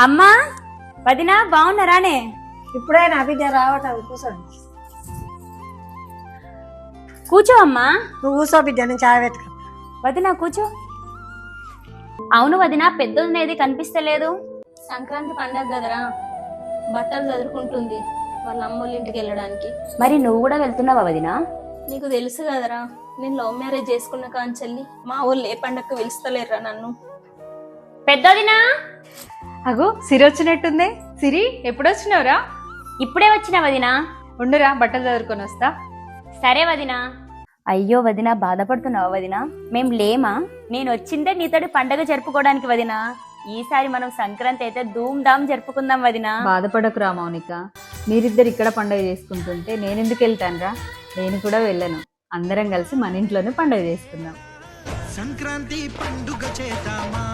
అమ్మా వదినా బాగున్నారానే? ఇప్పుడే నా బిడ్డ రావటం, కూర్చోండి. కూర్చో అమ్మా. నువ్వు కూర్చో బిడ్డ, నేను చాయ్ పెట్టుకో. వదినా కూర్చో. అవును వదినా, పెద్దది కనిపిస్తలేదు. సంక్రాంతి పండగ కదరా, బట్టలు చదువుకుంటుంది వాళ్ళ అమ్మోళ్ళ ఇంటికి వెళ్ళడానికి. మరి నువ్వు కూడా వెళ్తున్నావా వదినా? నీకు తెలుసు కదరా, నేను లవ్ మ్యారేజ్ చేసుకున్న కాంచెల్లి మా ఊళ్ళు ఏ పండగకు పిలుస్తలేరురా నన్ను. పెద్దదినా అగో సిరి వచ్చినట్టుంది. సిరి ఎప్పుడొచ్చినావురా? ఇప్పుడే వచ్చినా వదినా. ఉండురా, బట్టలు చదువుకొని వస్తా. సరే వదినా. అయ్యో వదినా, బాధపడుతున్నావా వదినా? మేం లేమా? నేను వచ్చిందే నీతోటి పండగ జరుపుకోవడానికి వదినా. ఈసారి మనం సంక్రాంతి అయితే ధూమ్ ధామ్ జరుపుకుందాం వదినా. బాధపడకురా మౌనిక, మీరిద్దరు ఇక్కడ పండుగ చేసుకుంటుంటే నేనెందుకు వెళ్తానురా? నేను కూడా వెళ్ళను. అందరం కలిసి మన ఇంట్లోనే పండుగ చేసుకుందాం. సంక్రాంతి పండుగ చేద్దామా?